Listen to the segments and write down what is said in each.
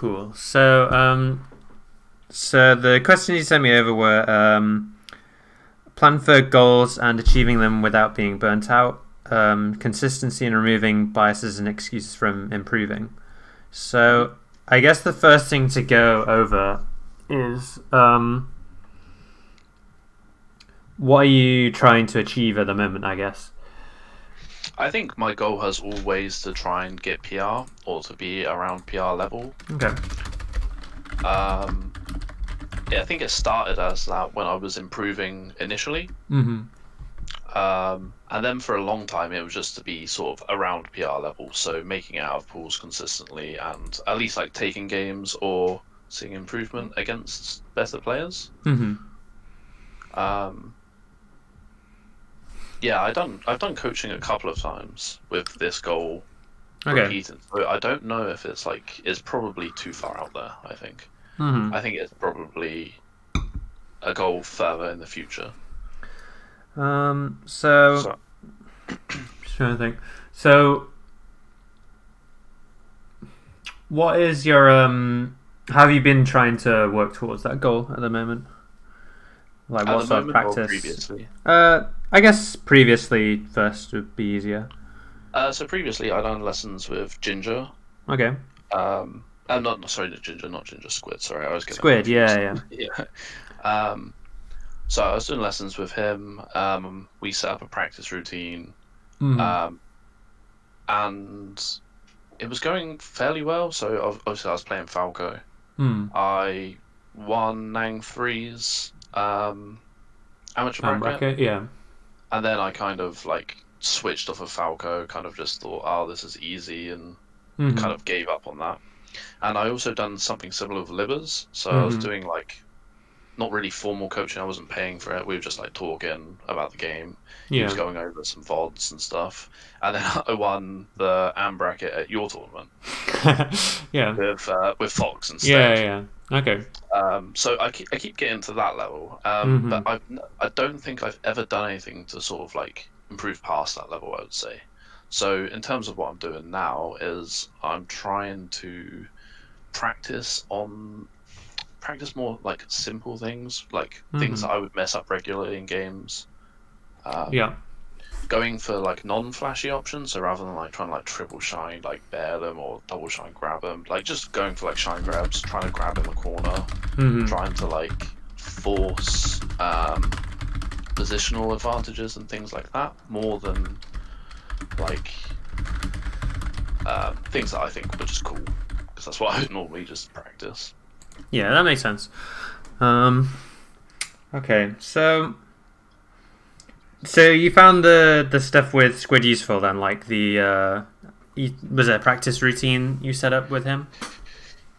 Cool. So the questions you sent me over were plan for goals and achieving them without being burnt out, consistency in removing biases and excuses from improving. So I guess the first thing to go over is what are you trying to achieve at the moment, I guess? I think my goal has always to try and get PR or to be around PR level. Okay. Um, yeah, I think it started as that when I was improving initially. Mm-hmm. And then for a long time, it was just to be sort of around PR level, so making it out of pools consistently and at least like taking games or seeing improvement against better players. Mm-hmm. Um, yeah, I've done coaching a couple of times with this goal Okay. repeated. So I don't know if it's probably too far out there, I think. Mm-hmm. I think it's probably a goal further in the future. So So just trying to think. So what is your how have you been trying to work towards that goal at the moment? Like at what the sort of moment or practice? previously? I guess previously first would be easier. So previously I done lessons with Ginger. Okay. Not sorry, Ginger, not Ginger Squid. Sorry, I always get them Squid, yeah, confused. yeah. Yeah. Um, so I was doing lessons with him. We set up a practice routine. Mm-hmm. Um, and it was going fairly well. So obviously I was playing Falco. Mm. I won Nang Three's amateur bracket, Bracket, yeah. and then I kind of like switched off of Falco. Kind of just thought, oh, this is easy, and Mm-hmm. kind of gave up on that. And I also done something similar with Livers. So I was Mm-hmm. doing like not really formal coaching. I wasn't paying for it. We were just like talking about the game. He was Yeah. going over some VODs and stuff. And then I won the AM bracket at your tournament Yeah. with Fox Yeah, instead. yeah. Okay. So I keep getting to that level. Mm-hmm. But I don't think I've ever done anything to sort of like improve past that level, I would say. So in terms of what I'm doing now is I'm trying to practice on practice more like simple things, like things Mm-hmm. that I would mess up regularly in games. Um, Yeah. Going for like non-flashy options, so rather than like trying to like triple shine, like bear them or double shine grab them, like just going for like shine grabs, trying to grab in the corner, Mm-hmm. trying to like force positional advantages and things like that, more than like things that I think were just cool, because that's what I would normally just practice. Yeah, that makes sense. Um okay. So you found the stuff with Squid useful then, like was it a practice routine you set up with him?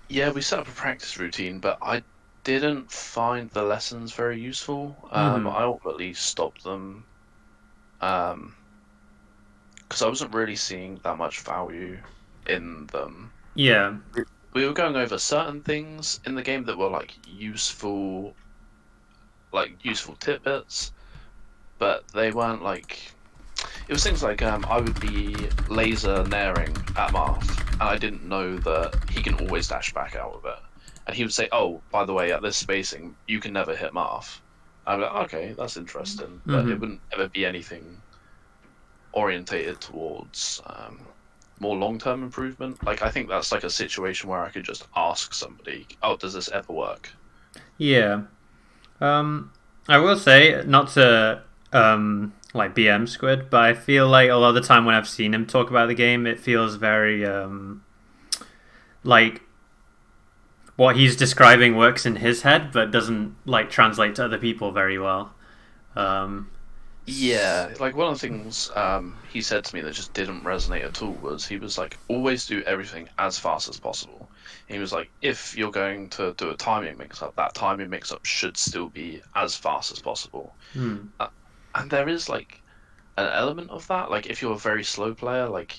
Yeah, we set up a practice routine, but I didn't find the lessons very useful. Mm-hmm. I ultimately stopped them um, because I wasn't really seeing that much value in them. Yeah. We were going over certain things in the game that were like useful tidbits, but they weren't like. It was things like I would be laser naring at Marth, and I didn't know that he can always dash back out of it. And he would say, "Oh, by the way, at this spacing, you can never hit Marth." I'd be like, "Okay, that's interesting," but it Mm-hmm. wouldn't ever be anything orientated towards more long-term improvement. Like I think that's like a situation where I could just ask somebody, "Oh, does this ever work?" Yeah. I will say not to like BM Squid, but I feel like a lot of the time when I've seen him talk about the game, it feels very like what he's describing works in his head, but doesn't like translate to other people very well. Um, Yeah, like one of the things he said to me that just didn't resonate at all was he was like, always do everything as fast as possible. He was like, if you're going to do a timing mix up, that timing mix up should still be as fast as possible. hmm. Uh, and there is like an element of that. Like if you're a very slow player, like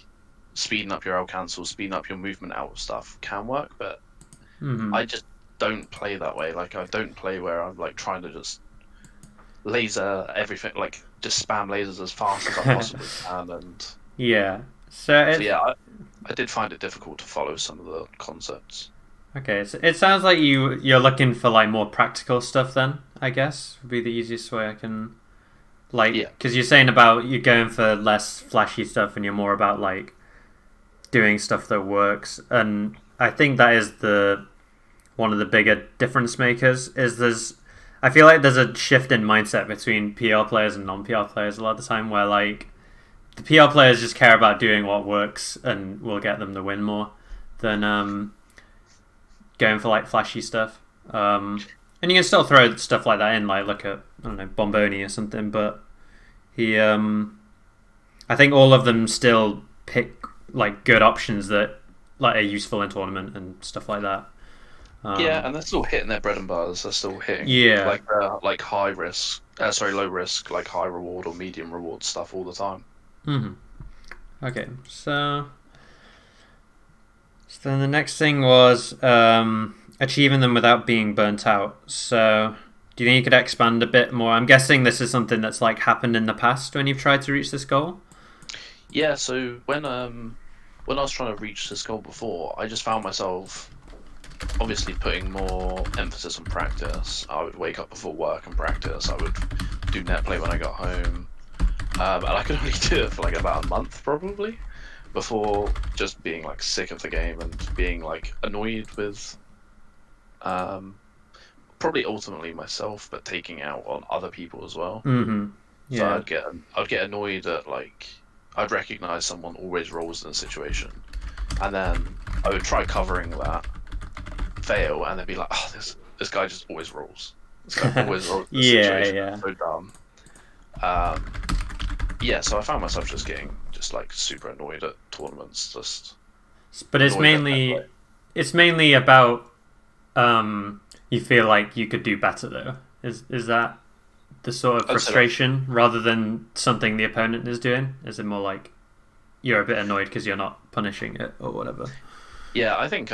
speeding up your L cancel, speeding up your movement out of stuff can work, but Hmm. I just don't play that way. Like I don't play where I'm like trying to just laser everything, like just spam lasers as fast as I possibly can. And Yeah. So so it yeah, I did find it difficult to follow some of the concepts. Okay, so it sounds like you're looking for like more practical stuff then, I guess, would be the easiest way I can like Yeah, because you're saying about you're going for less flashy stuff and you're more about like doing stuff that works, and I think that is the one of the bigger difference makers is I feel like there's a shift in mindset between PR players and non-PR players a lot of the time where like the PR players just care about doing what works and will get them the win more than going for like flashy stuff. And you can still throw stuff like that in, like look at I don't know Bomboni or something, but he I think all of them still pick like good options that like are useful in tournament and stuff like that. yeah, and they're still hitting their bread and butters. They're still hitting Yeah. like high risk, low risk, like high reward or medium reward stuff all the time. Hmm. Okay, so then the next thing was achieving them without being burnt out. So do you think you could expand a bit more? I'm guessing this is something that's like happened in the past when you've tried to reach this goal. Yeah, so when I was trying to reach this goal before, I just found myself obviously putting more emphasis on practice. I would wake up before work and practice. I would do net play when I got home, and I could only do it for like about a month probably before just being like sick of the game and being like annoyed with um, probably ultimately myself, but taking out on other people as well. Mm-hmm. So Yeah. I'd get annoyed at like I'd recognize someone always rolls in a situation, and then I would try covering that, fail, and then be like, oh, this guy just always rolls. This guy always rolls in this Yeah, situation. yeah. So dumb. Um, yeah, so I found myself just getting just like super annoyed at tournaments, just But annoyed at that play. it's mainly about you feel like you could do better though. Is that the sort of I'd say that- frustration rather than something the opponent is doing? Is it more like you're a bit annoyed because you're not punishing it or whatever? Yeah, I think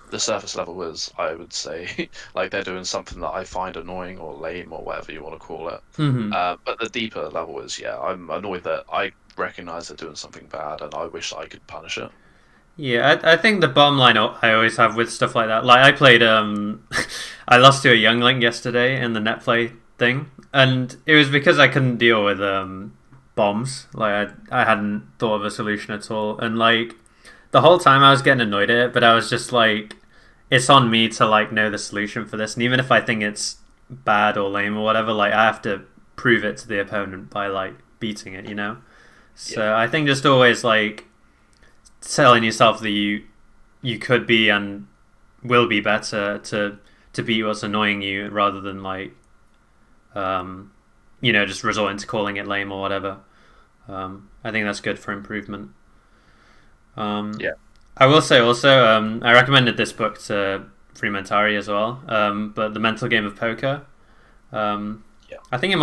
the surface level is, I would say, like they're doing something that I find annoying or lame or whatever you want to call it. Mm-hmm. But the deeper level is, yeah, I'm annoyed that I recognize they're doing something bad and I wish I could punish it. Yeah, I think the bottom line I always have with stuff like that, like I played, I lost to a youngling yesterday in the net play thing, and it was because I couldn't deal with bombs. Like I hadn't thought of a solution at all, and like the whole time I was getting annoyed at it, but I was just like, it's on me to like know the solution for this, and even if I think it's bad or lame or whatever, like I have to prove it to the opponent by like beating it, you know. Yeah, So I think just always like telling yourself that you could be and will be better to beat what's annoying you rather than like um, just resorting to calling it lame or whatever. I think that's good for improvement. yeah, I will say also I recommended this book to Freementari as well, but The Mental Game of Poker. yeah, I think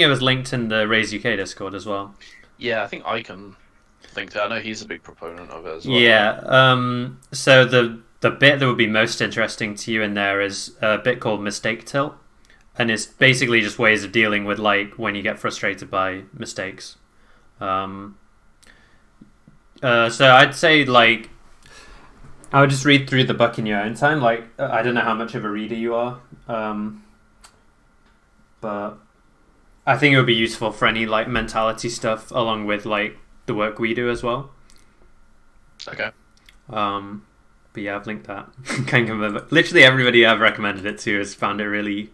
it was linked in the Raise UK Discord as well. yeah. I think I can think that. I know he's a big proponent of it as well. Yeah. So the bit that would be most interesting to you in there is a bit called Mistake Tilt, and it's basically just ways of dealing with like when you get frustrated by mistakes. Um, so I'd say like I would just read through the book in your own time. Like I don't know how much of a reader you are, but I think it would be useful for any like mentality stuff along with like the work we do as well. Okay. But yeah, I've linked that. Can't remember. Literally everybody I've recommended it to has found it really,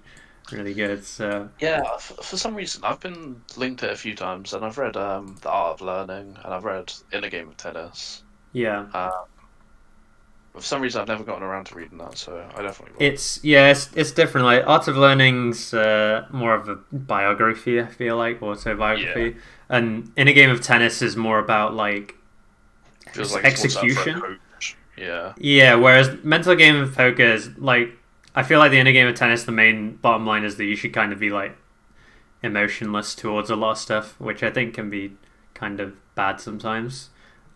really good. So Yeah, for some reason I've been linked to it a few times, and I've read The Art of Learning, and I've read In a Game of Tennis. yeah, For some reason I've never gotten around to reading that, so I definitely will. it's different. Like Art of Learning's more of a biography. I feel like autobiography, and In a Game of Tennis is more about like Feels like it's more set up for a execution. coach. Yeah, Yeah, whereas Mental Game of Poker is like I feel like the Inner Game of Tennis, the main bottom line is that you should kind of be like emotionless towards a lot of stuff, which I think can be kind of bad sometimes.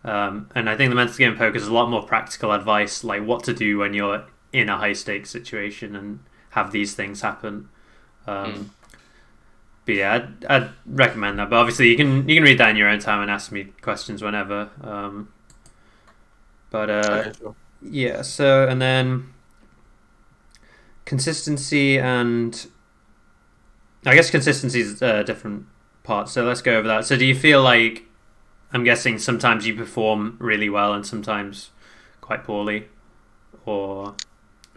And I think the Mental Game of Poker is a lot more practical advice, like what to do when you're in a high stakes situation and have these things happen. But yeah, I'd recommend that. But obviously, you can read that in your own time and ask me questions whenever. But okay, sure. yeah. So and then consistency and I guess consistency is a different part. So let's go over that. So do you feel like I'm guessing sometimes you perform really well and sometimes quite poorly, or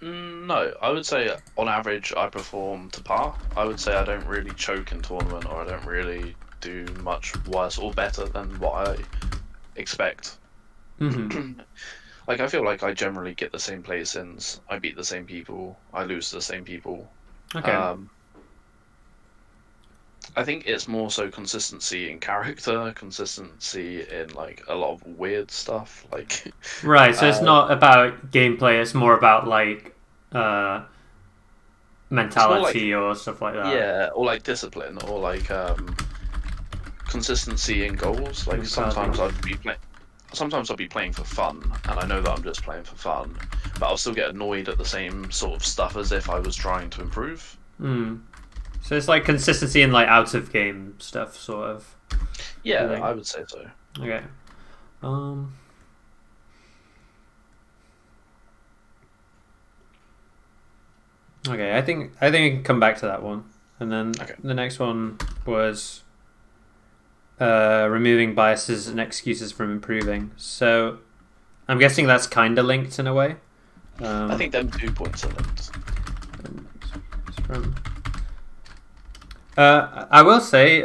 No, I would say on average I perform to par. I would say I don't really choke in tournament, or I don't really do much worse or better than what I expect. mm-hmm. Like I feel like I generally get the same placings. I beat the same people. I lose to the same people. Okay. Um, I think it's more so consistency in character, consistency in like a lot of weird stuff. Like, Right, so it's uh, not about gameplay, it's more about like uh it's more like mentality or stuff like that. yeah, or like discipline, or like consistency in goals. Like Mentality. sometimes I'll be playing for fun, and I know that I'm just playing for fun, but I'll still get annoyed at the same sort of stuff as if I was trying to improve. Mm. So it's like consistency in like out of game stuff, sort of. You Yeah, think? I would say so. Okay. Um. Okay, I think we can come back to that one, and then Okay. the next one was removing biases and excuses from improving. So I'm guessing that's kind of linked in a way. I think them 2 points are linked. From I will say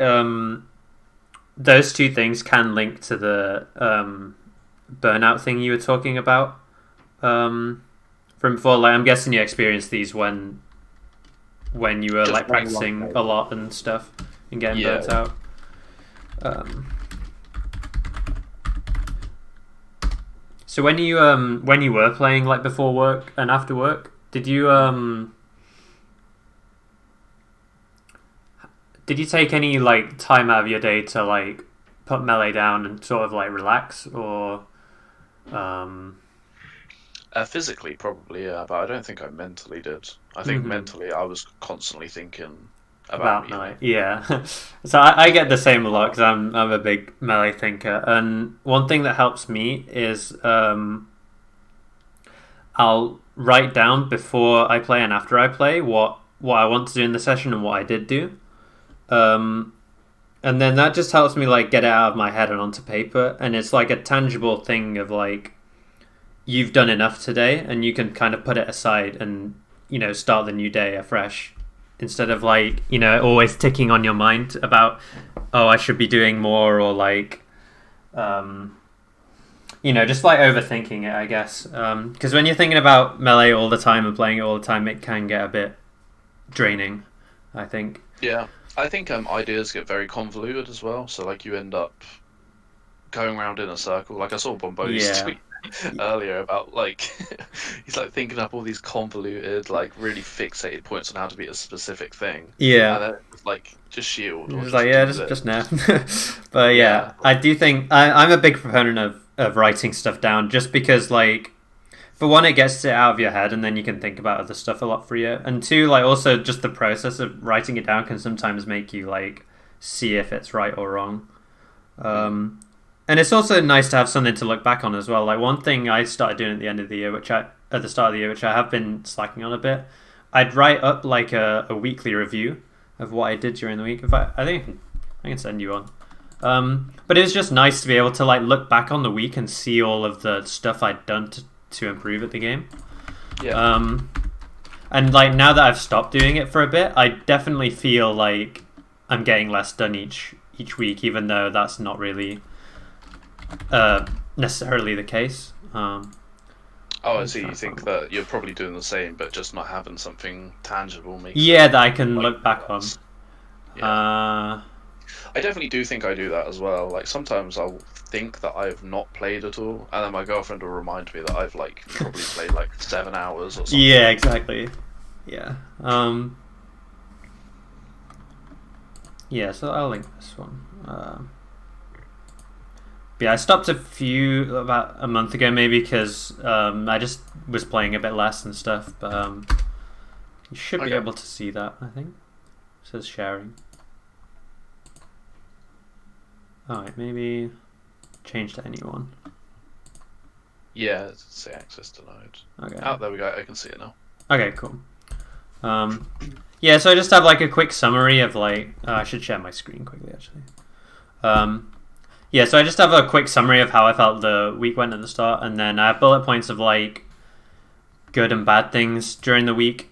those two things can link to the burnout thing you were talking about from before. Like, I'm guessing you experienced these when you were Just like playing one practicing game. a lot and stuff and getting Yeah. burnt out. Um, so when you were playing like before work and after work, did you take any like time out of your day to like put melee down and sort of like relax or um Physically, probably, yeah, but I don't think I mentally did. I think mhm, mentally I was constantly thinking about about melee. melee? Yeah. So I get the same a lot because I'm a big melee thinker, and one thing that helps me is I'll write down before I play and after I play what I want to do in the session and what I did do. Um, and then that just helps me like get it out of my head and onto paper, and it's like a tangible thing of like you've done enough today and you can kind of put it aside and start the new day afresh instead of like always ticking on your mind about oh I should be doing more or like um just like overthinking it I guess because when you're thinking about melee all the time and playing it all the time it can get a bit draining I think. Yeah, I think ideas get very convoluted as well. So like you end up going around in a circle. Like I saw Bombo's Yeah. tweet earlier about like he's like thinking up all these convoluted, like really fixated points on how to beat a specific thing, Yeah. and then it's like just shield or It's like just yeah, do just this. just now. But Yeah, yeah, I do think I'm a big proponent of writing stuff down, just because like for one, it gets it out of your head, and then you can think about other stuff a lot freer. And two, like also just the process of writing it down can sometimes make you like see if it's right or wrong. mm, Um, and it's also nice to have something to look back on as well. Like one thing I started doing at the end of the year, which I at the start of the year, which I have been slacking on a bit. I'd write up like a weekly review of what I did during the week. If I think I can send you one. But it was just nice to be able to like look back on the week and see all of the stuff I'd done to improve at the game. yeah. Um, and like now that I've stopped doing it for a bit, I definitely feel like I'm getting less done each week, even though that's not really necessarily the case. Oh, I I'm see. trying You to find think one. that you're probably doing the same, but just not having something tangible makes Yeah, it that I can like look back on. worse. Yeah. Uh, I definitely do think I do that as well. Like sometimes I'll think that I've not played at all, and then my girlfriend will remind me that I've like probably played like 7 hours or yeah, something. exactly. Yeah. Yeah, so I'll link this one. Yeah, I stopped about a month ago, maybe because I just was playing a bit less and stuff. But you should be Okay. able to see that. I think it says sharing. All right, maybe change to anyone. Yeah, say access denied. Okay. Oh, there we go. I can see it now. Okay, cool. Yeah, so I just have like a quick summary of like I should share my screen quickly actually. Yeah, so I just have a quick summary of how I felt the week went at the start, and then I have bullet points of like good and bad things during the week.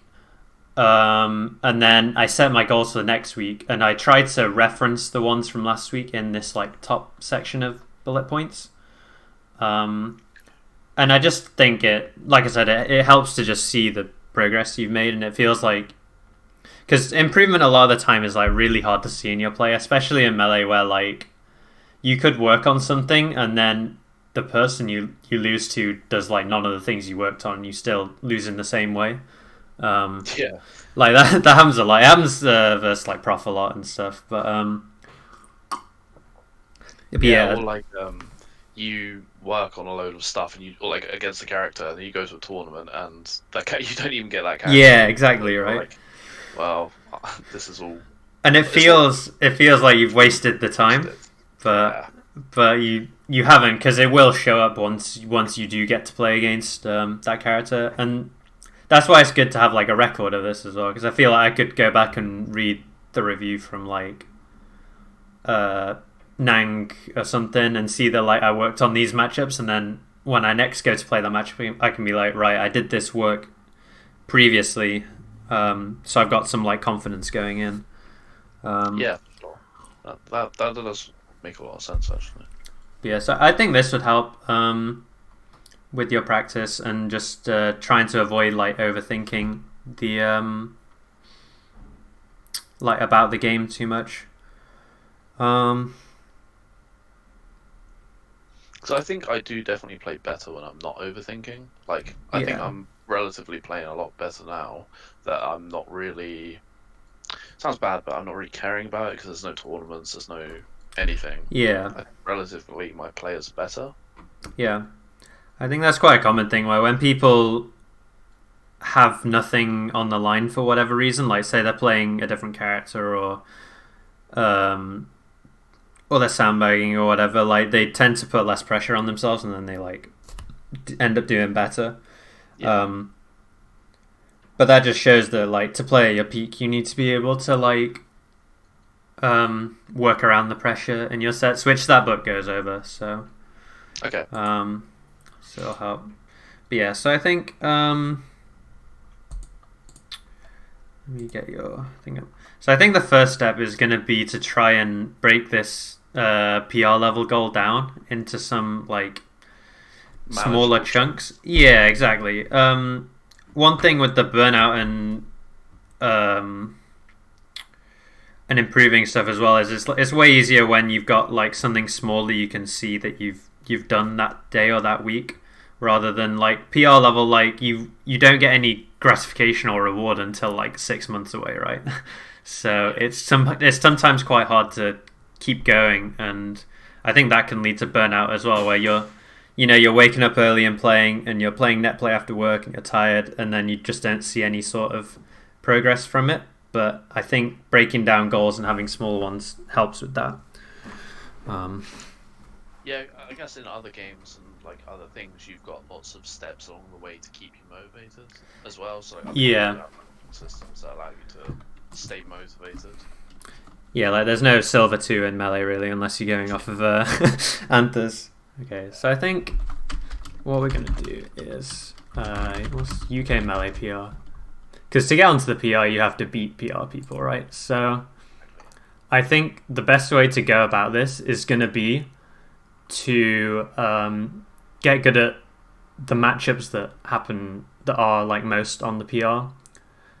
And then I set my goals for the next week, and I tried to reference the ones from last week in this like top section of bullet points. And I just think like I said, it helps to just see the progress you've made, and it feels like, because improvement a lot of the time is like really hard to see in your play, especially in Melee, where like you could work on something and then the person you lose to does like none of the things you worked on, and you still lose in the same way. Yeah. Like that happens a lot. It happens versus like Prof a lot and stuff. But Yeah, or like you work on a load of stuff and or like against the character, and then you go to a tournament and you don't even get that character. Yeah, exactly, right. Like, well, this is all. And it feels like you've wasted the time, but you haven't, because it will show up once you do get to play against that character, and that's why it's good to have like a record of this as well, because I feel like I could go back and read the review from like Nang or something and see that like I worked on these matchups, and then when I next go to play that matchup, I can be like, right, I did this work previously, so I've got some like confidence going in. Yeah, that does make a lot of sense actually. Yeah, so I think this would help with your practice, and just trying to avoid like overthinking the like about the game too much. So I think I do definitely play better when I'm not overthinking. Like I think I'm relatively playing a lot better now that I'm not really. Sounds bad, but I'm not really caring about it because there's no tournaments, there's no anything. Yeah. Relatively, my players are better. Yeah. I think that's quite a common thing where when people have nothing on the line for whatever reason, like say they're playing a different character or they're sandbagging or whatever, like they tend to put less pressure on themselves, and then they like end up doing better. Yeah. But that just shows that like to play at your peak, you need to be able to like work around the pressure in your sets, which that book goes over. So okay. So it'll help. But yeah, so I think let me get your thing up. So I think the first step is going to be to try and break this PR level goal down into some like smaller chunks. Yeah, exactly. One thing with the burnout and improving stuff as well is it's way easier when you've got like something small that you can see that you've done that day or that week, rather than like PR level, like you don't get any gratification or reward until like 6 months away, right? So it's sometimes quite hard to keep going, and I think that can lead to burnout as well, where you're waking up early and playing, and you're playing net play after work, and you're tired, and then you just don't see any sort of progress from it. But I think breaking down goals and having small ones helps with that. Yeah, I guess in other games and like other things, you've got lots of steps along the way to keep you motivated as well. So like, systems that allow you to stay motivated. Yeah, like there's no Silver 2 in Melee really, unless you're going off of Anthers. Okay, so I think what we're going to do is what's UK Melee PR? Because to get onto the PR, you have to beat PR people, right? So I think the best way to go about this is going to be to get good at the matchups that are like most on the PR.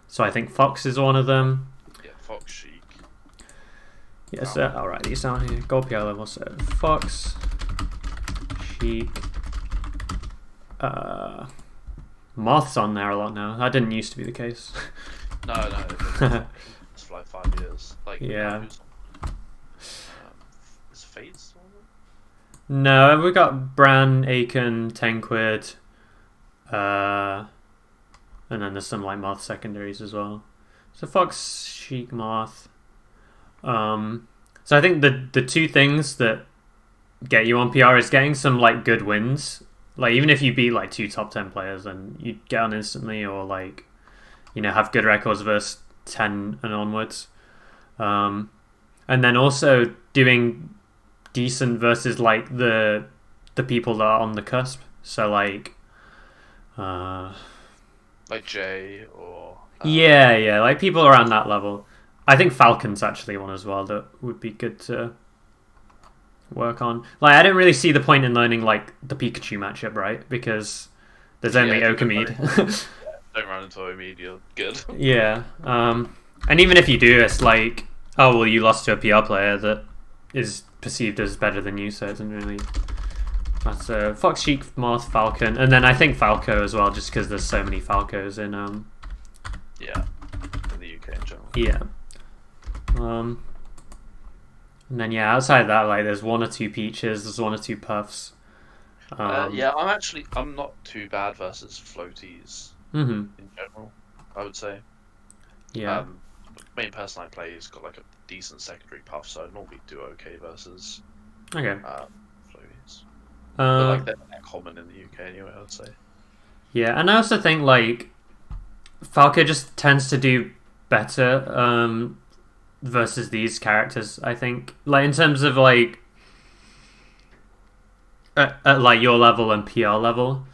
So I think Fox is one of them. Yeah, Fox, Sheik. Yeah, so I'll write these down here. Gold PR level, so Fox, Sheik, Moth's on there a lot now. That didn't used to be the case. No, it's for like 5 years. Like yeah. Is Fate still on it? No, we got Bran, Aiken, Tenquid, and then there's some like Moth secondaries as well. So Fox, Sheik, Moth. So I think the two things that get you on PR is getting some like good wins Like even if you beat like two top 10 players, then you get on instantly, or like have good records versus 10 and onwards. And then also doing decent versus like the people that are on the cusp. So like, like Jay or yeah, like people around that level. I think Falcon's actually one as well that would be good to work on. Like, I don't really see the point in learning like the Pikachu matchup, right? Because there's only Okamede. Don't run into Okamede, you're good. Yeah. And even if you do, it's like, oh well, you lost to a PR player that is perceived as better than you, so it doesn't really matter. Fox, Sheik, Moth, Falcon, and then I think Falco as well, just because there's so many Falcos in yeah, in the UK in general. Yeah. And then outside that, like there's one or two Peaches, there's one or two Puffs. Yeah, I'm not too bad versus floaties in general, I would say. Yeah. The main person I play has got like a decent secondary puff, so I normally do okay versus Okay. floaties. But like they're common in the UK anyway, I would say. Yeah, and I also think like Falco just tends to do better versus these characters. I think like in terms of like at like your level and PR level,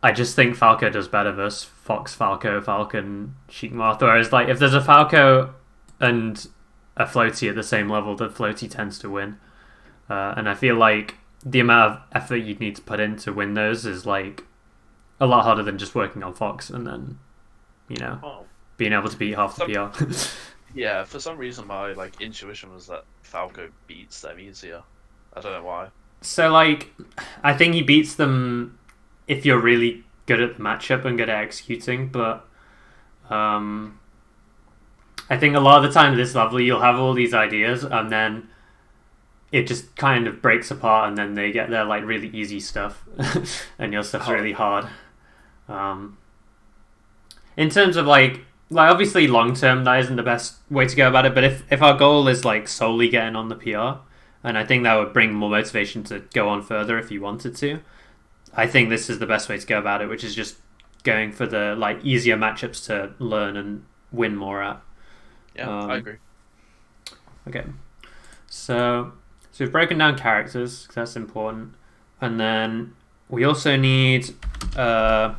I just think Falco does better versus Fox, Falco, Falcon, Sheik, Moth. Whereas like if there's a Falco and a floaty at the same level, the floaty tends to win. And I feel like the amount of effort you'd need to put in to win those is like a lot harder than just working on Fox and then being able to beat half the PR. Yeah, for some reason my like intuition was that Falco beats them easier. I don't know why. So like I think he beats them if you're really good at the matchup and good at executing, but I think a lot of the time at this level you'll have all these ideas and then it just kind of breaks apart and then they get their like really easy stuff and your stuff's really hard. In terms of like obviously long term that isn't the best way to go about it, but if our goal is like solely getting on the PR, and I think that would bring more motivation to go on further if you wanted to, I think this is the best way to go about it, which is just going for the like easier matchups to learn and win more at. Yeah, I agree. Okay, so we've broken down characters because that's important, and then we also need to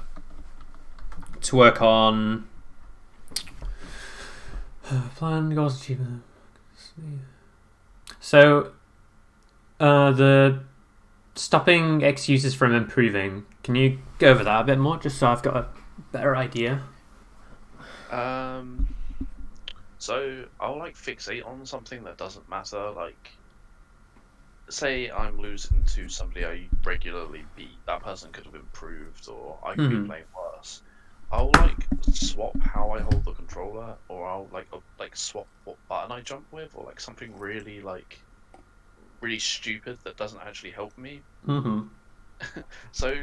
work on plan goals achievement. So the stopping excuses from improving. Can you go over that a bit more, just so I've got a better idea? So I'll like fixate on something that doesn't matter. Like, say I'm losing to somebody I regularly beat. That person could have improved, or I could be playing worse. I'll like swap how I hold the controller, or I'll like swap what button I jump with, or like something really stupid that doesn't actually help me. So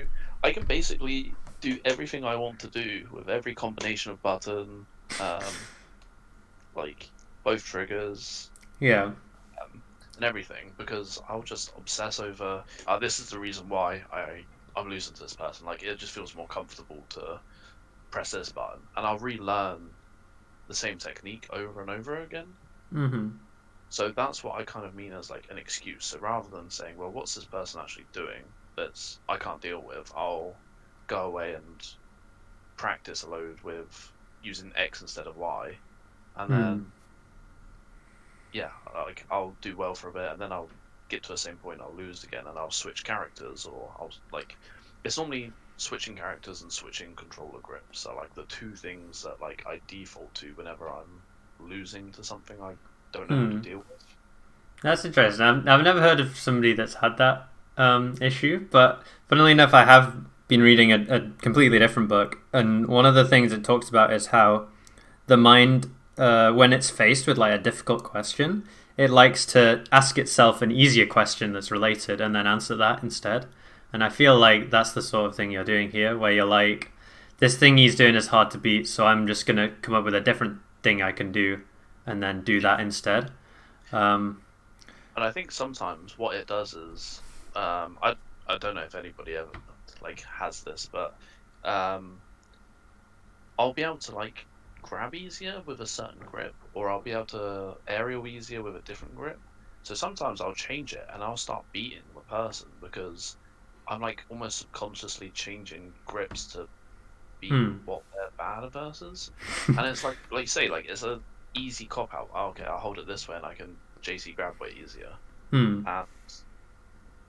I can basically do everything I want to do with every combination of button, like both triggers, and everything, because I'll just obsess over. This is the reason why I'm losing to this person. Like, it just feels more comfortable to press this button, and I'll relearn the same technique over and over again. So that's what I kind of mean as like an excuse. So rather than saying, well, what's this person actually doing that I can't deal with, I'll go away and practice a load with using X instead of Y, and then like I'll do well for a bit, and then I'll get to the same point, I'll lose again, and I'll switch characters, or I'll like, it's normally switching characters and switching controller grips. So like the two things that like I default to whenever I'm losing to something I don't know how to deal with. That's interesting. I've never heard of somebody that's had that issue, but funnily enough, I have been reading a completely different book, and one of the things it talks about is how the mind, when it's faced with like a difficult question, it likes to ask itself an easier question that's related and then answer that instead. And I feel like that's the sort of thing you're doing here, where you're like, this thing he's doing is hard to beat, so I'm just going to come up with a different thing I can do and then do that instead. And I think sometimes what it does is, I don't know if anybody ever like has this, but um, I'll be able to like grab easier with a certain grip, or I'll be able to aerial easier with a different grip. So sometimes I'll change it and I'll start beating the person because I'm like almost subconsciously changing grips to beat Hmm. what they're bad versus. And it's like you say, like it's a easy cop out. Oh, okay, I'll hold it this way and I can JC grab way easier. Hmm. And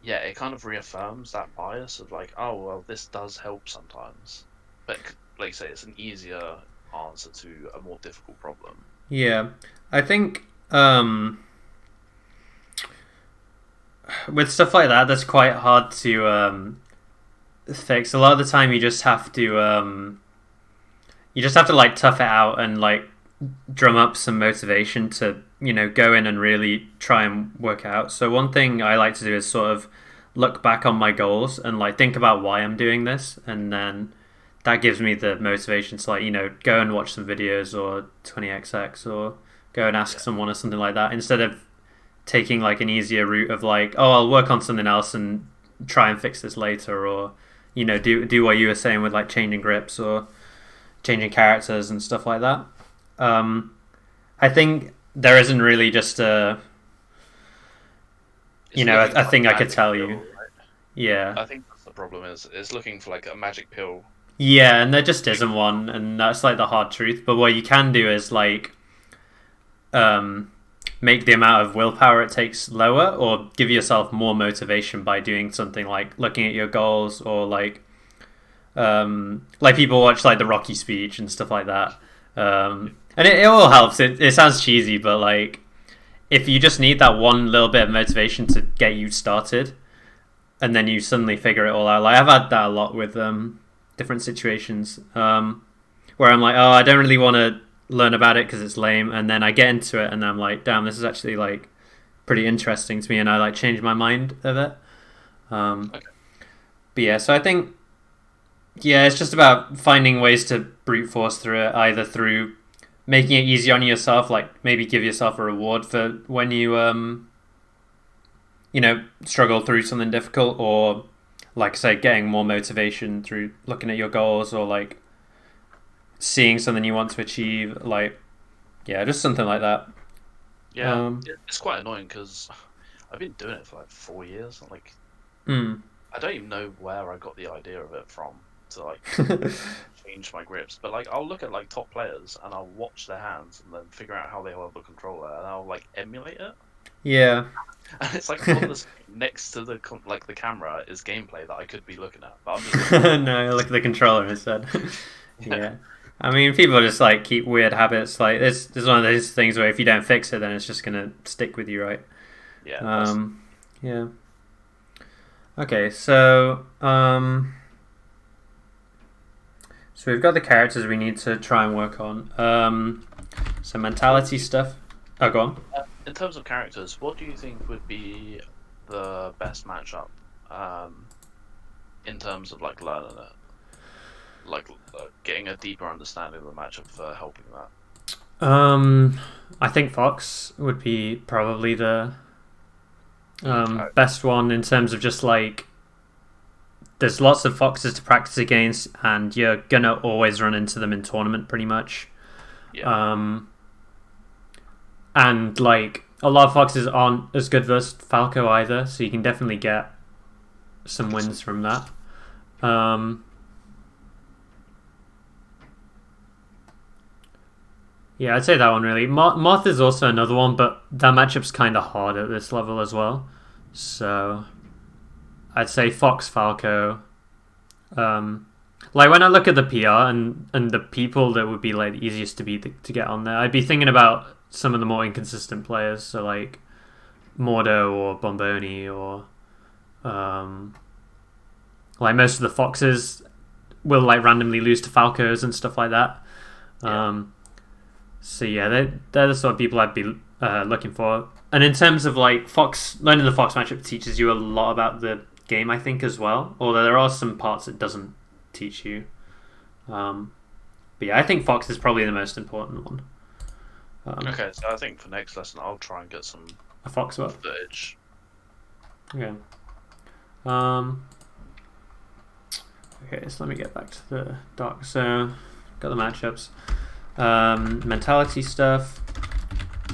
yeah, it kind of reaffirms that bias of like, oh well, this does help sometimes. But like you say, it's an easier answer to a more difficult problem. Yeah. I think with stuff like that, that's quite hard to fix. A lot of the time, you just have to like tough it out and like drum up some motivation to go in and really try and work out. So one thing I like to do is sort of look back on my goals and like think about why I'm doing this, and then that gives me the motivation to like go and watch some videos or 20xx or go and ask Yeah, someone or something like that, instead of taking like an easier route of like, oh, I'll work on something else and try and fix this later, or do what you were saying with like changing grips or changing characters and stuff like that. I think there isn't really just it's looking a for like thing a I could magic tell pill, you. right? Yeah, I think that's the problem is it's looking for like a magic pill. yeah, and there just isn't one, and that's like the hard truth. But what you can do is like um, make the amount of willpower it takes lower, or give yourself more motivation by doing something like looking at your goals, or like people watch like the Rocky speech and stuff like that. And it all helps. It sounds cheesy, but like if you just need that one little bit of motivation to get you started, and then you suddenly figure it all out. Like I've had that a lot with different situations where I'm like, oh, I don't really want to learn about it because it's lame, and then I get into it and I'm like, damn, this is actually like pretty interesting to me, and I like change my mind of it. Okay. But yeah, so I think it's just about finding ways to brute force through it, either through making it easy on yourself, like maybe give yourself a reward for when you struggle through something difficult, or like I say, getting more motivation through looking at your goals, or like seeing something you want to achieve, like just something like that. Yeah, it's quite annoying because I've been doing it for like 4 years. And, like Mm. I don't even know where I got the idea of it from to like change my grips. But like I'll look at like top players and I'll watch their hands and then figure out how they hold the controller and I'll like emulate it. Yeah. And it's like on the screen next to the camera is gameplay that I could be looking at, but I'm just No, look at the controller instead. Yeah. I mean, people just like keep weird habits. Like there's one of those things where if you don't fix it, then it's just gonna stick with you, right? yeah, Yeah. Okay, so we've got the characters we need to try and work on. So mentality stuff. Oh, go on. in terms of characters, what do you think would be the best matchup in terms of like learning it, like getting a deeper understanding of the matchup for helping that? I think Fox would be probably the Okay. best one, in terms of just like there's lots of foxes to practice against, and you're gonna always run into them in tournament pretty much. Yeah. And like a lot of foxes aren't as good versus Falco either, so you can definitely get some wins from that. Yeah, I'd say that one really. Moth is also another one, but that matchup's kind of hard at this level as well. So I'd say Fox Falco. Like when I look at the PR and the people that would be like the easiest to get on there, I'd be thinking about some of the more inconsistent players. So like Mordo or Bomboni, or like most of the foxes will like randomly lose to Falcos and stuff like that. Yeah. So yeah, they're the sort of people I'd be looking for. And in terms of like Fox, learning the Fox matchup teaches you a lot about the game, I think, as well. Although there are some parts it doesn't teach you. But yeah, I think Fox is probably the most important one. Okay, so I think for next lesson I'll try and get some A Fox what? footage. Okay. Okay, so let me get back to the doc. So, got the matchups. Mentality stuff.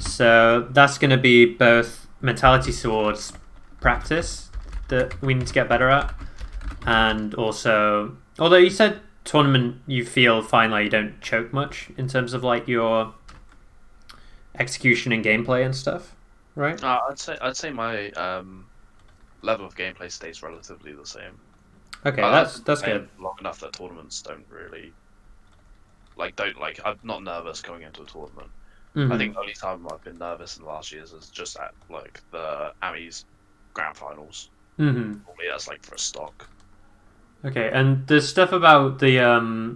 So, that's going to be both mentality towards practice that we need to get better at. And also, although you said tournament, you feel fine, like you don't choke much in terms of like your execution and gameplay and stuff, right? I'd say my level of gameplay stays relatively the same. Okay, that's good. Long enough that tournaments don't really I'm not nervous going into a tournament. Mm-hmm. I think the only time I've been nervous in the last years is just at like the Amis Grand Finals. Mm-hmm. Normally that's like for a stock. Okay, and there's stuff about the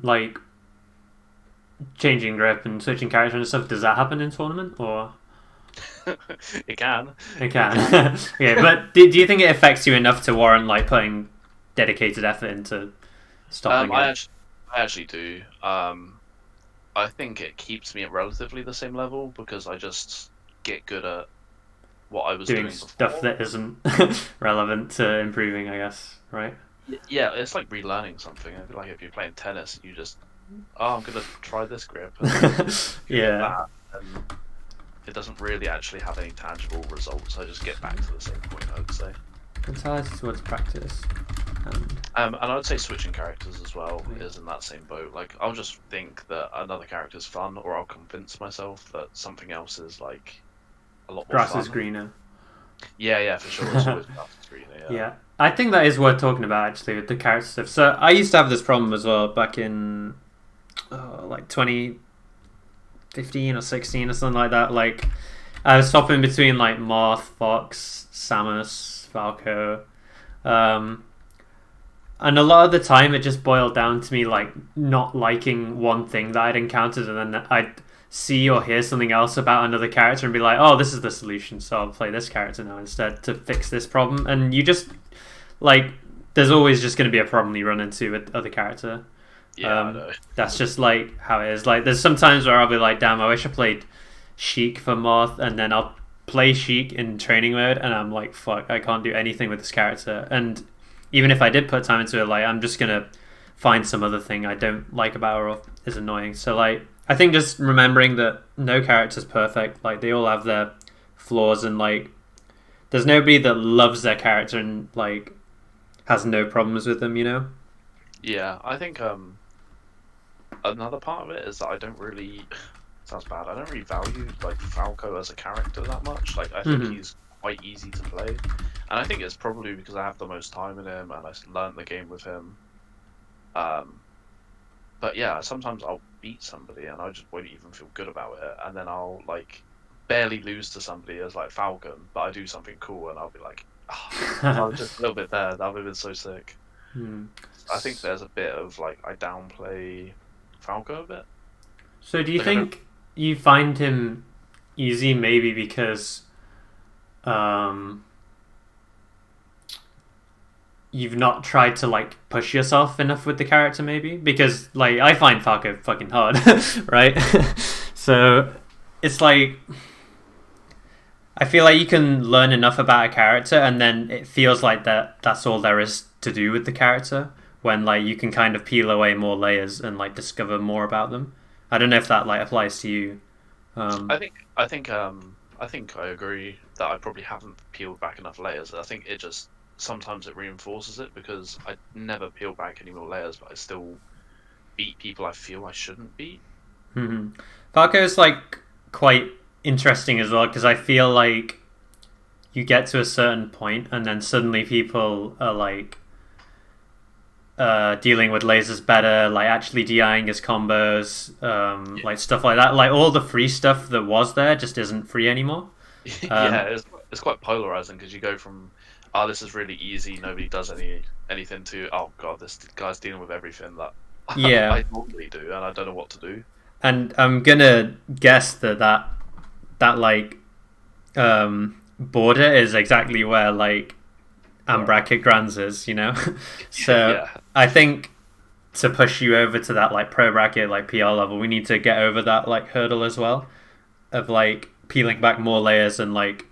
like changing grip and switching character and stuff. Does that happen in tournament or? It can. It can. Okay, but do you think it affects you enough to warrant like putting dedicated effort into stopping it? I actually do. I think it keeps me at relatively the same level because I just get good at what I was doing before. Stuff that isn't relevant to improving, I guess, right? Yeah, it's like relearning something. I feel like if you're playing tennis, you just, I'm gonna try this grip. Yeah. And it doesn't really actually have any tangible results. I just get back to the same point, I would say. Mentality towards practice. And I would say switching characters as well is in that same boat. Like, I'll just think that another character's fun, or I'll convince myself that something else is like a lot more grass fun. Is greener. Yeah, for sure. It's always grass is greener. Yeah, I think that is worth talking about actually with the character stuff. So I used to have this problem as well back in like 2015 or 16 or something like that. Like I was swapping between like Marth, Fox, Samus, Falco. And a lot of the time it just boiled down to me like not liking one thing that I'd encountered, and then I'd see or hear something else about another character and be like, oh, this is the solution, so I'll play this character now instead to fix this problem. And you just like there's always just going to be a problem you run into with other character. Yeah, I know. That's just like how it is. Like there's some times where I'll be like, damn, I wish I played Sheik for Marth, and then I'll play Sheik in training mode and I'm like, fuck, I can't do anything with this character. And even if I did put time into it, like I'm just gonna find some other thing I don't like about her or is annoying. So like I think just remembering that no character's perfect, like they all have their flaws, and like there's nobody that loves their character and like has no problems with them, you know? Yeah, I think another part of it is that I don't really sounds bad. I don't really value like Falco as a character that much. Like I think he's quite easy to play, and I think it's probably because I have the most time in him and I learned the game with him. But yeah, sometimes I'll beat somebody and I just won't even feel good about it, and then I'll like barely lose to somebody as like Falcon, but I do something cool and I'll be like, oh, I was just a little bit there. That would have been so sick. I think there's a bit of like I downplay Falco a bit. So do you think you find him easy maybe because you've not tried to like push yourself enough with the character, maybe? Because like I find Falco fucking hard, right? So it's like I feel like you can learn enough about a character and then it feels like that's all there is to do with the character, when like you can kind of peel away more layers and like discover more about them. I don't know if that like applies to you. I think I agree that I probably haven't peeled back enough layers. I think it just sometimes it reinforces it because I never peel back any more layers, but I still beat people I feel I shouldn't beat. Falco's like quite interesting as well because I feel like you get to a certain point and then suddenly people are like dealing with lasers better, like actually DIing his combos, like stuff like that. Like all the free stuff that was there just isn't free anymore. Yeah, it's quite polarizing because you go from, oh, this is really easy, nobody does anything, to, oh god, this guy's dealing with everything that I normally do, and I don't know what to do. And I'm gonna guess that like border is exactly where like Ambracket Grands is, you know? So yeah. I think to push you over to that like pro bracket, like PR level, we need to get over that like hurdle as well of like peeling back more layers and like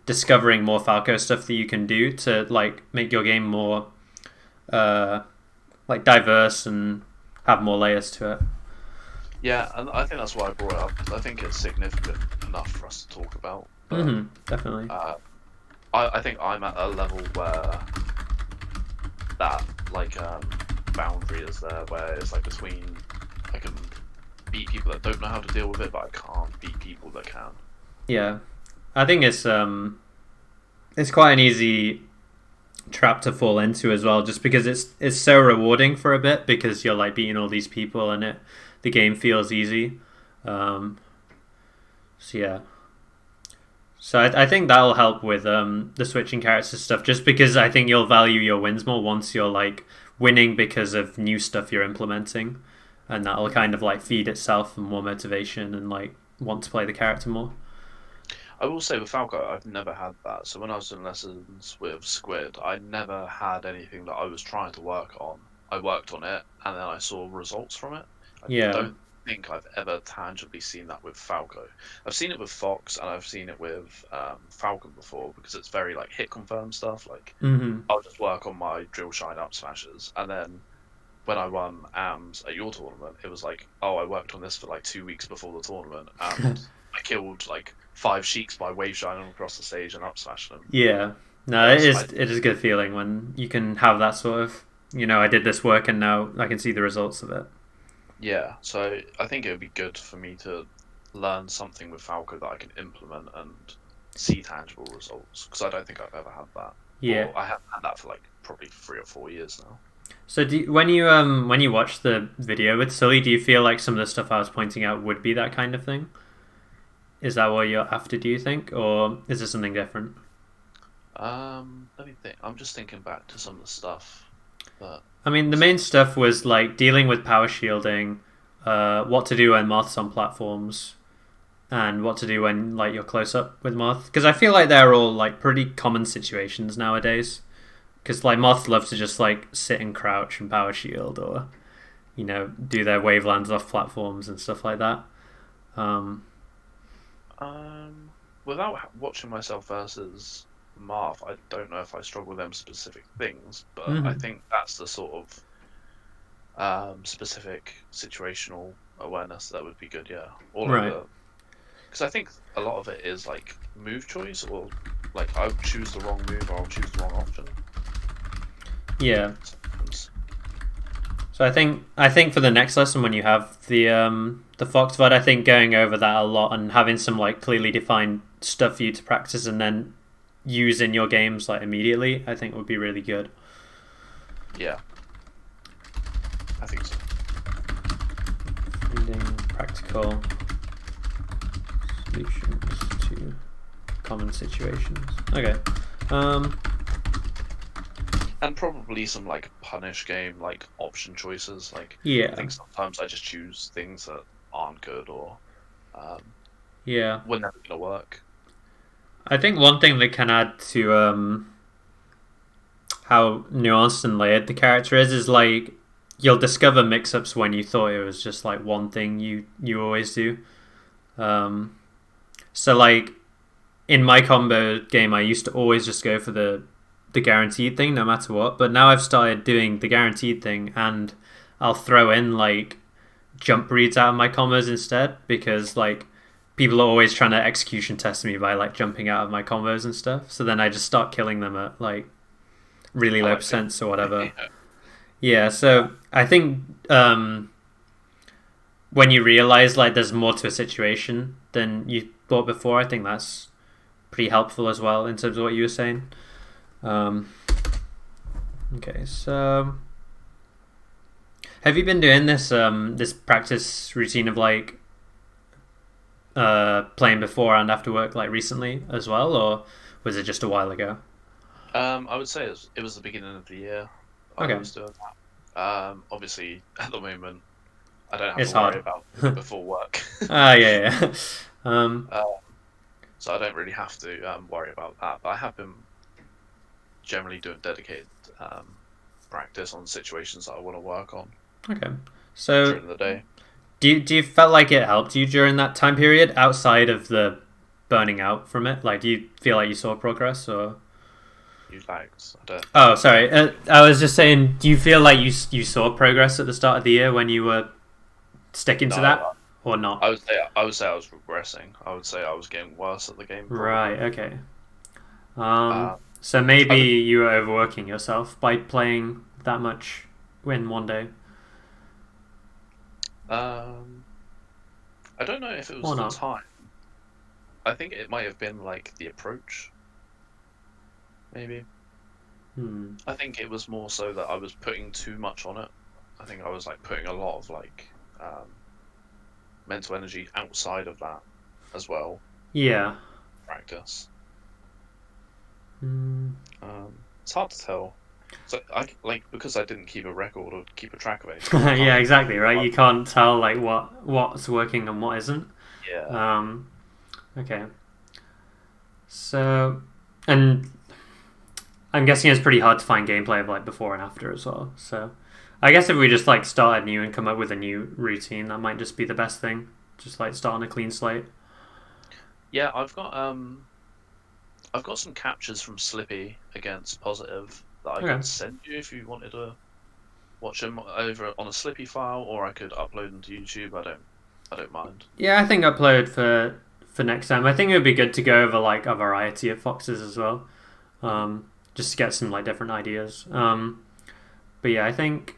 discovering more Falco stuff that you can do to like make your game more like diverse and have more layers to it. Yeah, and I think that's why I brought it up, because I think it's significant enough for us to talk about. But Definitely. I think I'm at a level where that like boundary is there, where it's like between I can beat people that don't know how to deal with it, but I can't beat people that can. Yeah, I think it's quite an easy trap to fall into as well, just because it's so rewarding for a bit because you're like beating all these people and the game feels easy. So yeah. So I think that'll help with the switching character stuff, just because I think you'll value your wins more once you're like winning because of new stuff you're implementing, and that'll kind of like feed itself more motivation and like want to play the character more. I will say with Falco, I've never had that. So when I was doing lessons with Squid, I never had anything that I was trying to work on. I worked on it, and then I saw results from it. I Yeah. don't think I've ever tangibly seen that with Falco. I've seen it with Fox, and I've seen it with Falcon before, because it's very like hit confirm stuff. Like I'll just work on my drill shine up smashes, and then when I won AMS at your tournament, it was like, oh, I worked on this for like 2 weeks before the tournament, and I killed like 5 Sheiks by wave shining across the stage and up smashing them. Yeah. No, it is a good feeling when you can have that sort of, I did this work and now I can see the results of it. Yeah, so I think it would be good for me to learn something with Falco that I can implement and see tangible results, because I don't think I've ever had that. Yeah. Or I haven't had that for like probably 3 or 4 years now. So when you watch the video with Sully, do you feel like some of the stuff I was pointing out would be that kind of thing? Is that what you're after, do you think? Or is there something different? Let me think. I'm just thinking back to some of the stuff that I mean, the main stuff was like dealing with power shielding, what to do when Moth's on platforms, and what to do when like you're close up with Moth. Because I feel like they're all like pretty common situations nowadays. Because like Moth love to just like sit and crouch and power shield, or do their wavelands off platforms and stuff like that. Without watching myself versus Marth, I don't know if I struggle with them specific things, but I think that's the sort of specific situational awareness that would be good. Yeah, Right. Because I think a lot of it is like move choice, or like I'll choose the wrong move or I'll choose the wrong option. Yeah. So I think for the next lesson, when you have the Fox VOD, I think going over that a lot and having some like clearly defined stuff for you to practice and then use in your games like immediately, I think would be really good. Yeah, I think so. Finding practical solutions to common situations. Okay. And probably some like punish game, like option choices. Like Yeah. I think sometimes I just choose things that aren't good, or Yeah. we're never gonna work. I think one thing that can add to how nuanced and layered the character is like you'll discover mix-ups when you thought it was just like one thing you always do. So like in my combo game, I used to always just go for the guaranteed thing no matter what, but now I've started doing the guaranteed thing and I'll throw in like jump reads out of my combos instead, because like people are always trying to execution test me by like jumping out of my combos and stuff, so then I just start killing them at like really low percents or whatever. Yeah, so I think when you realize like there's more to a situation than you thought before, I think that's pretty helpful as well in terms of what you were saying. Okay, so have you been doing this this practice routine of like playing before and after work like recently as well, or was it just a while ago? I would say it was the beginning of the year. I Okay. was doing that. Obviously, at the moment, I don't have It's to worry hard. about it before work. Yeah. So I don't really have to worry about that. But I have been generally doing dedicated practice on situations that I want to work on Okay. So during the day. do you felt like it helped you during that time period outside of the burning out from it? Like, do you feel like you saw progress or? You lagged. I don't. Oh, sorry. I was just saying, do you feel like you saw progress at the start of the year when you were sticking to No, that, or not? I would say I was regressing. I would say I was getting worse at the game. Probably. Right. Okay. Uh, So maybe I you were overworking yourself by playing that much in one day, um, I don't know if it was or the not. time. I think it might have been like the approach. Maybe. Hmm. I think it was more so that I was putting too much on it. I think I was like putting a lot of like mental energy outside of that as well. Yeah. Practice. Hmm. It's hard to tell. So I like because I didn't keep a record or keep a track of it. I Yeah. can't. Exactly. Right. You can't tell like what's working and what isn't. Yeah. Um. Okay. So, and I'm guessing it's pretty hard to find gameplay of like before and after as well. So, I guess if we just like start anew and come up with a new routine, that might just be the best thing. Just like start on a clean slate. Yeah. I've got some captures from Slippy against Positive that I Okay. could send you if you wanted to watch them over on a Slippy file, or I could upload them to YouTube. I don't mind. Yeah, I think upload for next time. I think it would be good to go over like a variety of foxes as well, just to get some like different ideas. But yeah, I think.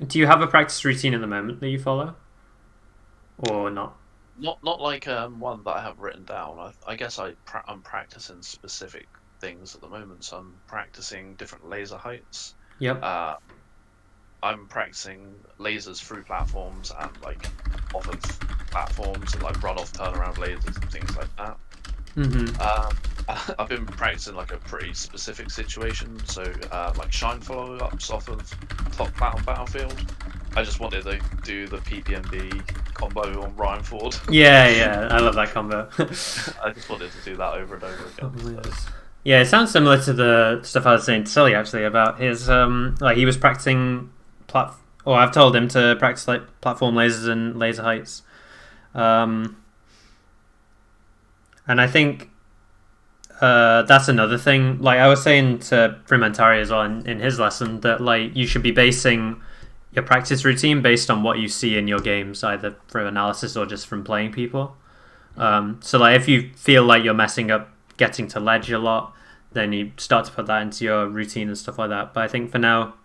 Do you have a practice routine at the moment that you follow, or not? Not like one that I have written down. I guess I'm practicing specific things at the moment. So I'm practicing different laser heights. Yep. Uh, I'm practicing lasers through platforms and like off of platforms and like run off turnaround lasers and things like that. Mm-hmm. I've been practicing like a pretty specific situation, so like shine follow ups off of top plat on Battlefield. I just wanted to do the PPMB combo on Ryan Ford. Yeah, yeah, I love that combo. I just wanted to do that over and over again. So. Yeah, it sounds similar to the stuff I was saying to Sully actually about his like he was practicing or I've told him to practice like platform lasers and laser heights. Um, and I think that's another thing. Like I was saying to Frementari as well in his lesson that like you should be basing your practice routine based on what you see in your games, either from analysis or just from playing people. So like if you feel like you're messing up getting to ledge a lot, then you start to put that into your routine and stuff like that. But I think for now,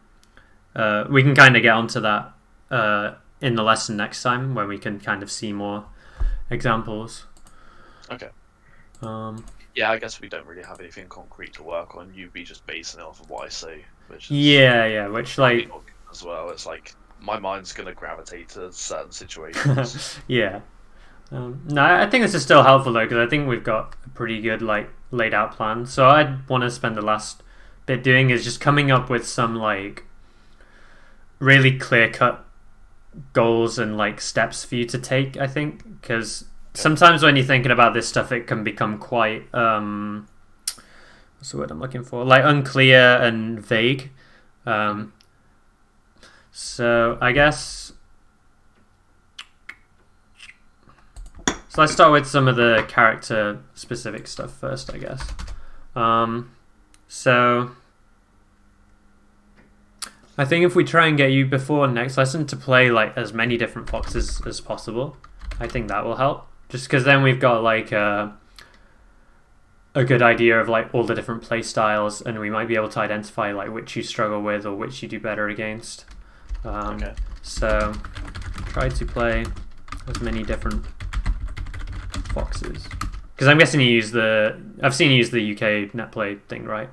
we can kind of get onto that in the lesson next time when we can kind of see more examples. Okay. Um, Yeah, I guess we don't really have anything concrete to work on. You'd be just basing it off of what I say, which is yeah, which like as well. It's like my mind's gonna gravitate to certain situations. yeah. No, I think this is still helpful though because I think we've got a pretty good like laid out plan. So I'd want to spend the last bit doing is just coming up with some like really clear cut goals and like steps for you to take. I think because sometimes when you're thinking about this stuff, it can become quite what's the word I'm looking for? Like unclear and vague. So I guess. So let's start with some of the character specific stuff first, I guess. So I think if we try and get you before next lesson to play like as many different foxes as possible, I think that will help. Just because then we've got like a good idea of like all the different play styles, and we might be able to identify like which you struggle with or which you do better against. Okay. So try to play as many different foxes. Because I'm guessing you use I've seen you use the UK netplay thing, right?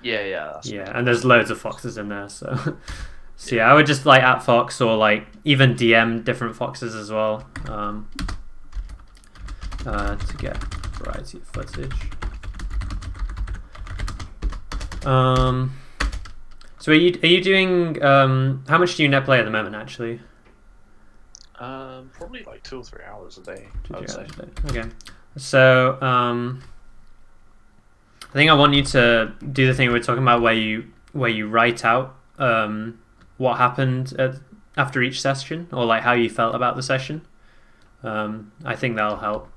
Yeah. That's And there's loads of foxes in there, so. So yeah, I would just like at fox or like even DM different foxes as well, to get variety of footage. So are you doing how much do you netplay at the moment actually? Probably like 2 or 3 hours a day. I 2 would say. hours a day. Okay. So I think I want you to do the thing we were talking about where you write out what happened after each session or like how you felt about the session. I think that'll help.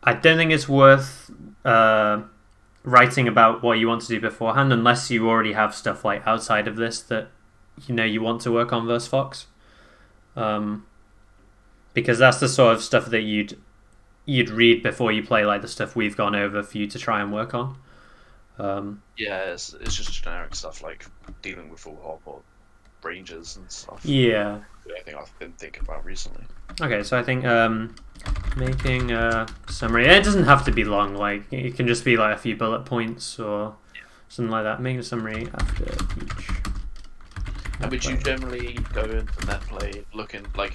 I don't think it's worth writing about what you want to do beforehand unless you already have stuff like outside of this that you want to work on versus Fox. Because that's the sort of stuff that you'd read before you play like the stuff we've gone over for you to try and work on. Yeah, it's just generic stuff like dealing with full hop or ranges and stuff. Yeah. Anything I've been thinking about recently. Okay, so I think making a summary. It doesn't have to be long. Like it can just be like a few bullet points or something like that. Making a summary after each. And would you generally go into net play looking like?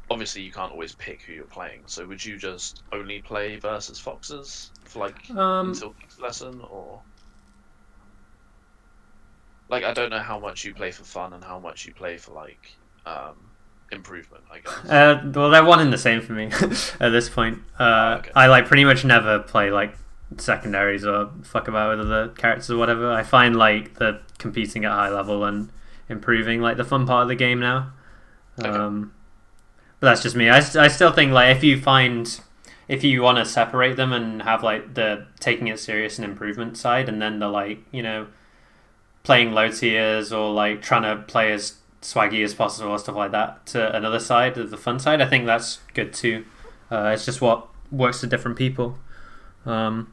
Obviously, you can't always pick who you're playing. So would you just only play versus Foxes for like until next lesson, or like I don't know how much you play for fun and how much you play for like improvement, I guess. Well, they're one and the same for me at this point. Okay. I like pretty much never play like secondaries or fuck about with other characters or whatever. I find like the competing at high level and improving like the fun part of the game now. Okay. But that's just me. I still think like if you want to separate them and have like the taking it serious and improvement side, and then the like playing low tiers or like trying to play as swaggy as possible or stuff like that to another side of the fun side, I think that's good too. It's just what works for different people. The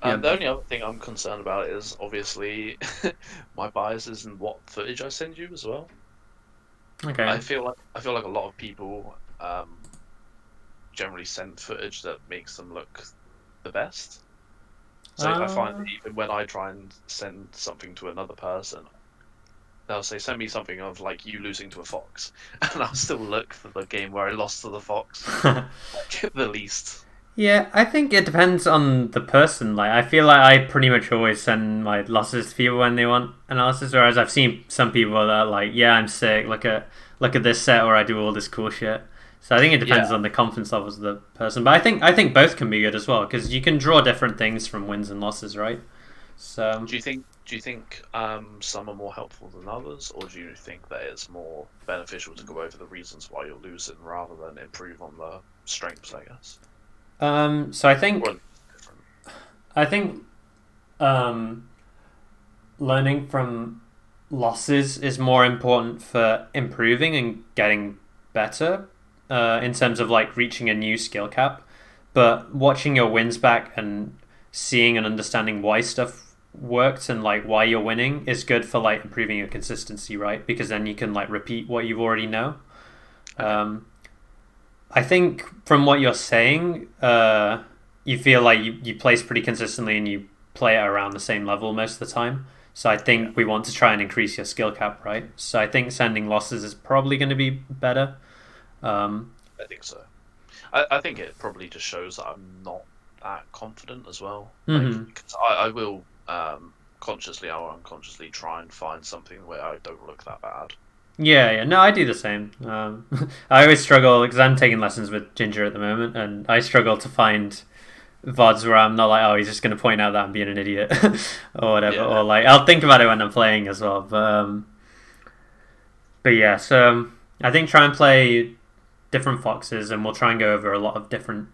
only other thing I'm concerned about is obviously my biases in what footage I send you as well. Okay. I feel like a lot of people generally send footage that makes them look the best. So I find that even when I try and send something to another person, they'll say, "Send me something of like you losing to a fox," and I'll still look for the game where I lost to the fox, like, the least. Yeah, I think it depends on the person. Like, I feel like I pretty much always send my losses to people when they want analysis. Whereas I've seen some people that are like, "Yeah, I'm sick. Look at this set where I do all this cool shit." So I think it depends on the confidence levels of the person. But I think both can be good as well because you can draw different things from wins and losses, right? So Do you think some are more helpful than others, or do you think that it's more beneficial to go over the reasons why you're losing rather than improve on the strengths, I guess? so I think Or different. I think learning from losses is more important for improving and getting better in terms of like reaching a new skill cap. But watching your wins back and seeing and understanding why stuff worked and like why you're winning is good for like improving your consistency, right? Because then you can like repeat what you already know. Okay. I think from what you're saying, you feel like you place pretty consistently and you play it around the same level most of the time. So I think we want to try and increase your skill cap, right? So I think sending losses is probably going to be better. I think so. I think it probably just shows that I'm not that confident as well. Mm-hmm. Like, 'cause I will consciously or unconsciously try and find something where I don't look that bad. Yeah. No, I do the same. I always struggle because I'm taking lessons with Ginger at the moment, and I struggle to find VODs where I'm not like, oh, he's just going to point out that I'm being an idiot or whatever. Yeah. Or like, I'll think about it when I'm playing as well. But yeah, so I think try and play different foxes, and we'll try and go over a lot of different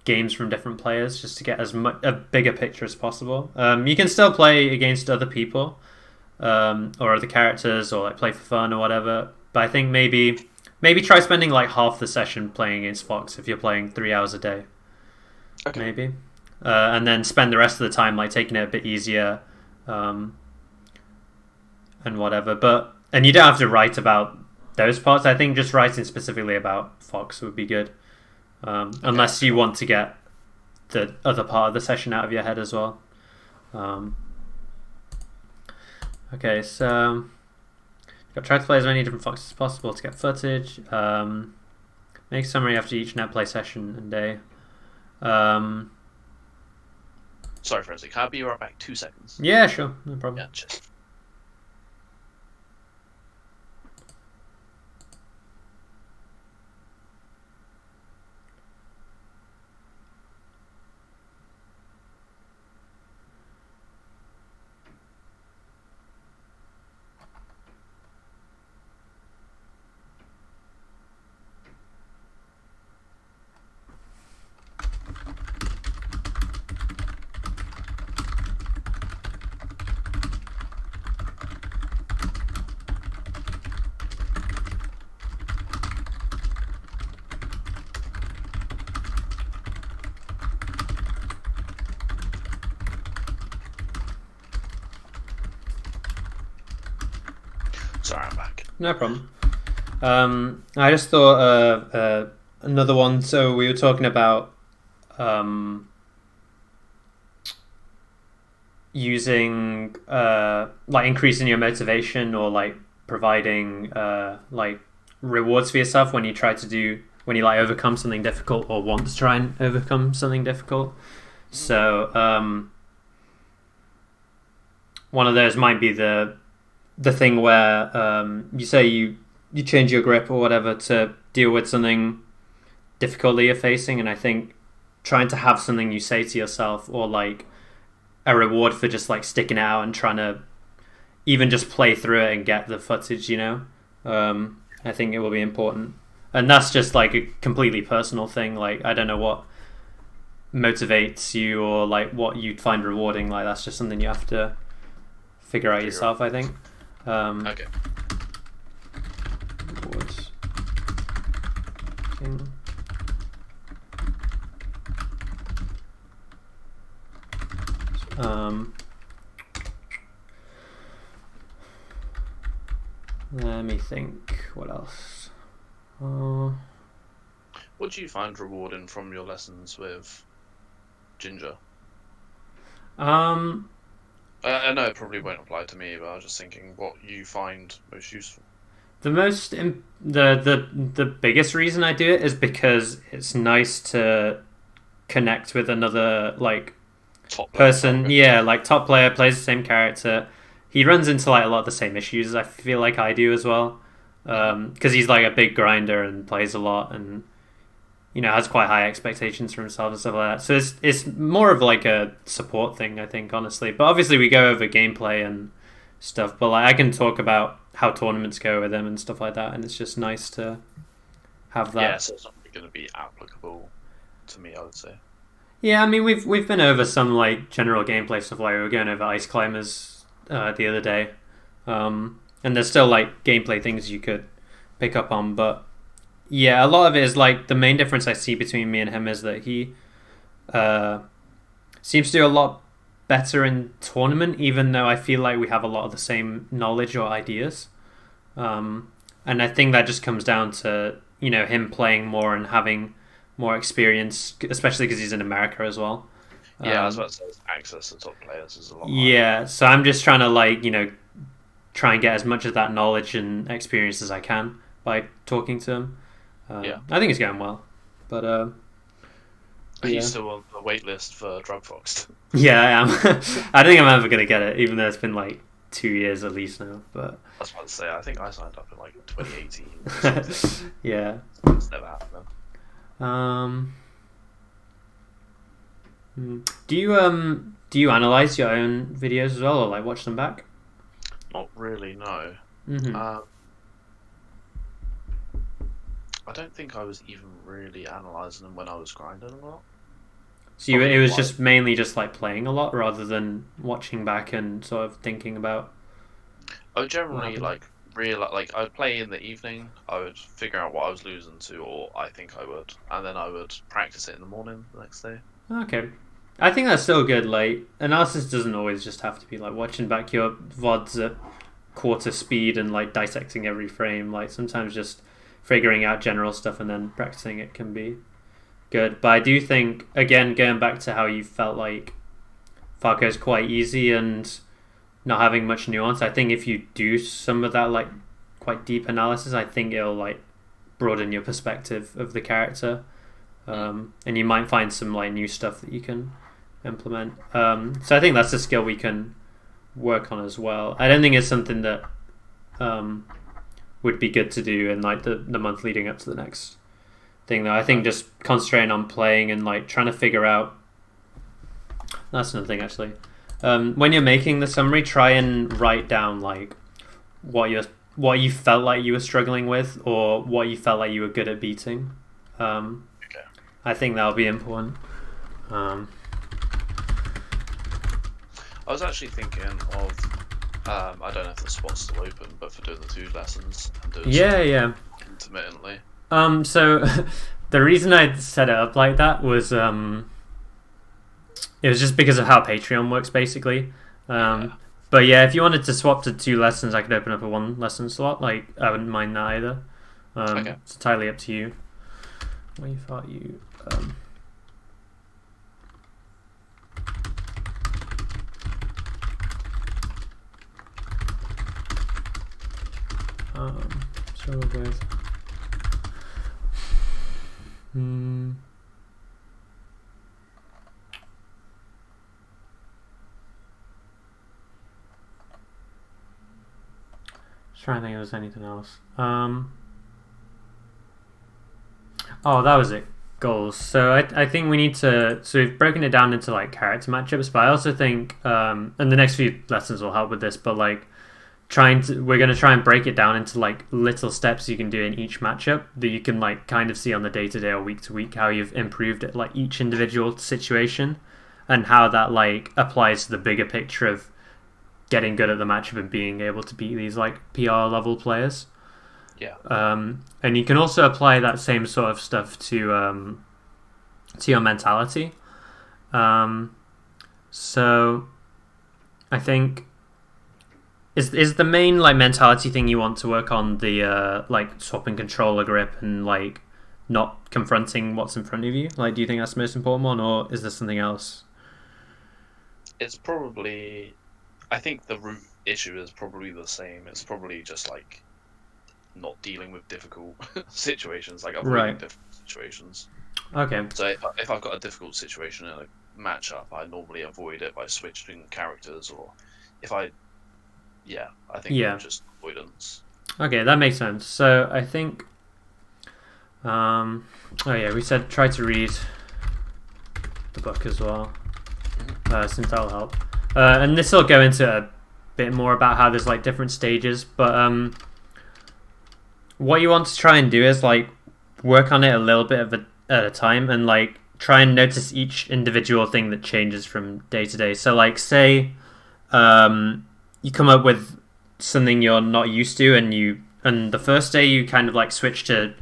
games from different players just to get as much a bigger picture as possible. You can still play against other people or other characters, or like play for fun or whatever. But I think maybe try spending like half the session playing against Fox if you're playing 3 hours a day. Okay. Maybe, and then spend the rest of the time like taking it a bit easier, and whatever. And you don't have to write about those parts. I think just writing specifically about Fox would be good, unless you want to get the other part of the session out of your head as well. Okay, so try to play as many different foxes as possible to get footage. Make a summary after each net play session and day. Sorry, Frenzy. Can I be right back? 2 seconds. Yeah, sure, no problem. Yeah, cheers. Sorry, I'm back. No problem. I just thought another one. So we were talking about using like increasing your motivation or like providing like rewards for yourself when you like overcome something difficult or want to try and overcome something difficult. So one of those might be the thing where you say you change your grip or whatever to deal with something difficult that you're facing, and I think trying to have something you say to yourself or like a reward for just like sticking it out and trying to even just play through it and get the footage, I think it will be important. And that's just like a completely personal thing. Like, I don't know what motivates you or like what you'd find rewarding. Like, that's just something you have to figure out yourself, I think. Okay. Rewards. Let me think. What else? What do you find rewarding from your lessons with Ginger? I know it probably won't apply to me, but I was just thinking what you find most useful. The biggest reason I do it is because it's nice to connect with another like Top person. Yeah, like top player plays the same character. He runs into like a lot of the same issues I feel like I do as well, because he's like a big grinder and plays a lot and has quite high expectations for himself and stuff like that. So it's more of like a support thing, I think, honestly. But obviously we go over gameplay and stuff, but like I can talk about how tournaments go with him and stuff like that, and it's just nice to have that. Yeah, so it's not going to be applicable to me, I would say. Yeah, I mean we've been over some like general gameplay stuff. Like we were going over Ice Climbers the other day, and there's still like gameplay things you could pick up on, but yeah, a lot of it is like the main difference I see between me and him is that he seems to do a lot better in tournament, even though I feel like we have a lot of the same knowledge or ideas, and I think that just comes down to him playing more and having more experience, especially because he's in America as well. Yeah, I was about to say access to top players is a lot. Yeah, so I'm just trying to like try and get as much of that knowledge and experience as I can by talking to him. Yeah, I think it's going well, but he's still on the wait list for Drug Fox. Yeah, I am. I don't think I'm ever gonna get it, even though it's been like 2 years at least now. But I was about to say, I think I signed up in like 2018. Yeah. It's never happened. Do you analyze your own videos as well, or like watch them back? Not really, no. Mm-hmm. I don't think I was even really analysing them when I was grinding a lot. So it was just mainly just like playing a lot rather than watching back and sort of thinking about. I would generally like I'd play in the evening. I would figure out what I was losing to, or I think I would, and then I would practice it in the morning the next day. Okay, I think that's still good. Like, analysis doesn't always just have to be like watching back your VODs at quarter speed and like dissecting every frame. Like sometimes just figuring out general stuff and then practicing it can be good. But I do think, again, going back to how you felt like Falco's quite easy and not having much nuance, I think if you do some of that like quite deep analysis, I think it'll like broaden your perspective of the character, and you might find some like new stuff that you can implement. So I think that's a skill we can work on as well. I don't think it's something that would be good to do in like the month leading up to the next thing, though. I think just concentrating on playing and like trying to figure out. That's another thing, actually. When you're making the summary, try and write down like what you felt like you were struggling with, or what you felt like you were good at beating. Okay. I think that'll be important. I was actually thinking of I don't know if the spot's still open, but for doing the 2 lessons and doing intermittently. So the reason I set it up like that was it was just because of how Patreon works, basically. But yeah, if you wanted to swap to 2 lessons, I could open up a 1 lesson slot. Like, I wouldn't mind that either. Okay. It's entirely up to you. Where you thought you... so we'll go with... Trying to think if there's anything else. Oh, that was it. Goals. So I think we need to. So we've broken it down into like character matchups, but I also think, and the next few lessons will help with this. But like, we're going to try and break it down into like little steps you can do in each matchup that you can like kind of see on the day to day or week to week how you've improved at like each individual situation, and how that like applies to the bigger picture of getting good at the matchup and being able to beat these like PR level players. Yeah. And you can also apply that same sort of stuff to your mentality. So I think is the main like mentality thing you want to work on the like swapping controller grip and like not confronting what's in front of you? Like, do you think that's the most important one, or is there something else? It's probably... I think the root issue is probably the same. It's probably just like not dealing with difficult situations, like avoiding difficult situations. Okay. So if I've got a difficult situation in a matchup, I normally avoid it by switching characters, or if I think just avoidance. Okay, that makes sense. So I think we said try to read the book as well. Since that'll help. And this will go into a bit more about how there's like different stages, but what you want to try and do is like work on it a little bit at a time, and like try and notice each individual thing that changes from day to day. So like say you come up with something you're not used to, and the first day you kind of like switch to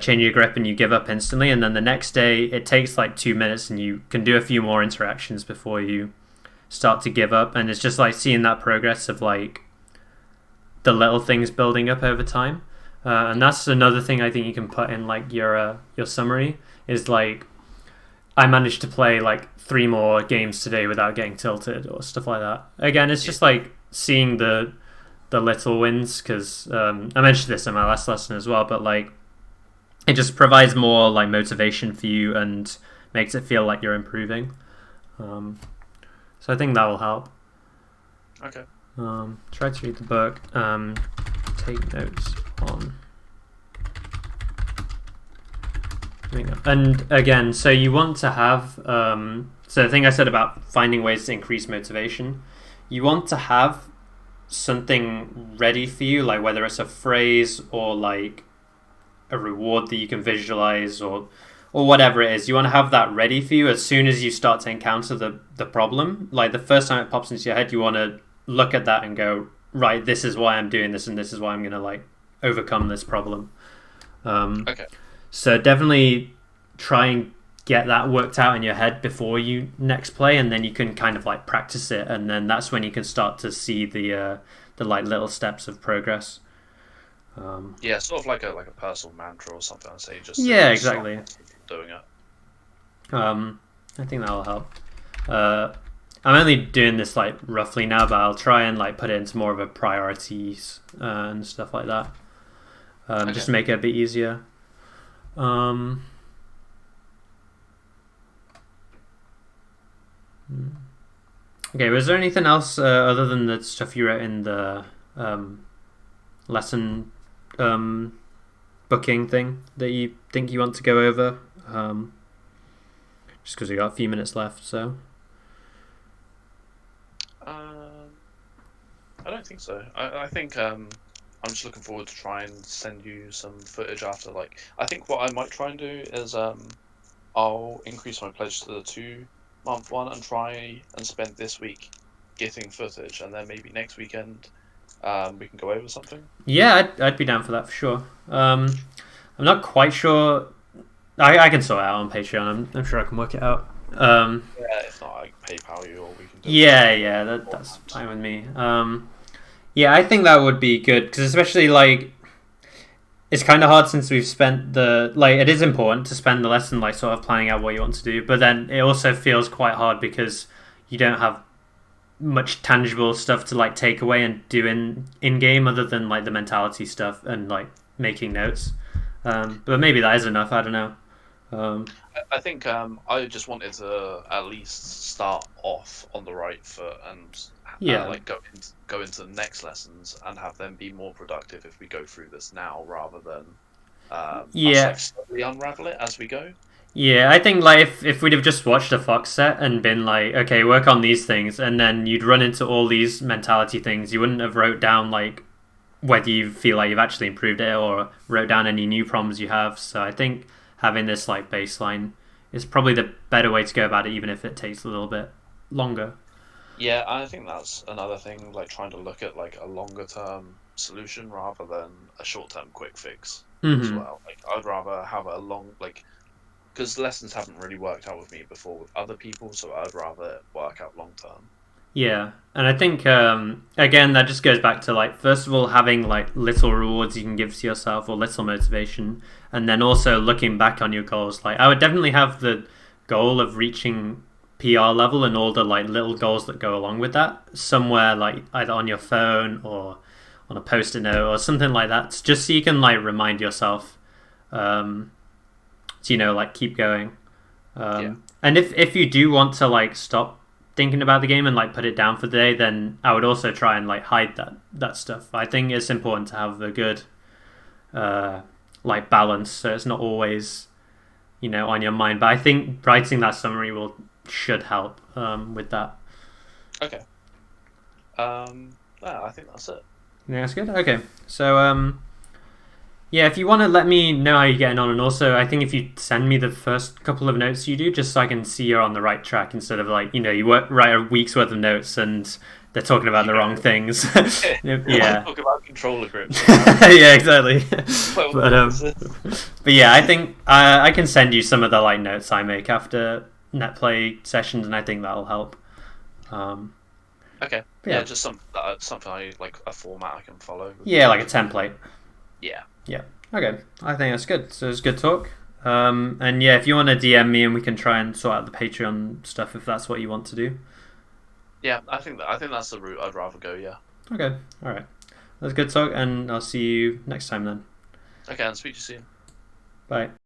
change your grip and you give up instantly, and then the next day it takes like 2 minutes and you can do a few more interactions before you start to give up. And it's just like seeing that progress of like the little things building up over time, and that's another thing I think you can put in like your summary is like, I managed to play like 3 more games today without getting tilted or stuff like that. Again, it's just like seeing the little wins, because I mentioned this in my last lesson as well, but like it just provides more like motivation for you and makes it feel like you're improving. So I think that will help. Okay. Try to read the book. Take notes on. And again, so you want to have. So the thing I said about finding ways to increase motivation, you want to have something ready for you, like whether it's a phrase or like a reward that you can visualize, or whatever it is. You want to have that ready for you as soon as you start to encounter the problem. Like the first time it pops into your head, you want to look at that and go, right, this is why I'm doing this, and this is why I'm going to like overcome this problem. Okay. So definitely try and get that worked out in your head before you next play, and then you can kind of like practice it, and then that's when you can start to see the like little steps of progress. Yeah, sort of like a personal mantra or something. I say just exactly. Doing it. I think that'll help. I'm only doing this like roughly now, but I'll try and like put it into more of a priorities and stuff like that. Just to make it a bit easier. Okay, was there anything else other than the stuff you wrote in the lesson booking thing that you think you want to go over? Just because we got a few minutes left, so. I don't think so. I think I'm just looking forward to try and send you some footage after. Like, I think what I might try and do is I'll increase my pledge to the 2-month one and try and spend this week getting footage, and then maybe next weekend we can go over something. Yeah, I'd be down for that for sure. I'm not quite sure. I can sort it out on Patreon. I'm sure I can work it out. Yeah, if not, I can PayPal you, or we can do Yeah, that's fine with me. Yeah, I think that would be good because especially like it's kind of hard since we've spent the like it is important to spend the lesson like sort of planning out what you want to do, but then it also feels quite hard because you don't have much tangible stuff to like take away and do in game other than like the mentality stuff and like making notes. But maybe that is enough. I don't know. Um, I think I just wanted to at least start off on the right foot and yeah, like go into the next lessons and have them be more productive if we go through this now rather than us yeah. like slowly unravel it as we go. Yeah, I think like if we'd have just watched a Fox set and been like, okay, work on these things, and then you'd run into all these mentality things, you wouldn't have wrote down like whether you feel like you've actually improved it or wrote down any new problems you have. So I think having this like baseline is probably the better way to go about it, even if it takes a little bit longer. Yeah, I think that's another thing, like trying to look at like a longer term solution rather than a short term quick fix as Hmm. well. Like I'd rather have a long like because lessons haven't really worked out with me before with other people, so I'd rather it work out long term. Yeah, and I think again that just goes back to like first of all having like little rewards you can give to yourself or little motivation, and then also looking back on your goals. Like I would definitely have the goal of reaching PR level and all the like little goals that go along with that somewhere like either on your phone or on a post-it note or something like that, just so you can like remind yourself, um, to like keep going. Yeah. And if you do want to like stop thinking about the game and like put it down for the day, then I would also try and like hide that stuff. I think it's important to have a good uh, like balance, so it's not always on your mind. But I think writing that summary will should help with that. Okay. Yeah, I think that's it. Yeah, that's good. Okay, so yeah, if you want to let me know how you're getting on, and also I think if you send me the first couple of notes you do, just so I can see you're on the right track instead of like you write a week's worth of notes and they're talking about the wrong things. Yeah, Talk about controller grips. yeah, exactly. But What was this? but yeah, I think I can send you some of the like notes I make after net play sessions, and I think that'll help. Um, Okay. yeah, Yeah, just something I like a format I can follow. yeah, like a template. Yeah. Yeah. Okay. I think that's good. So it's good talk. And yeah, if you want to DM me and we can try and sort out the Patreon stuff if that's what you want to do. Yeah, I think that's the route I'd rather go. Yeah. Okay. All right. That's good talk, and I'll see you next time then. Okay, and speak to you soon. Bye.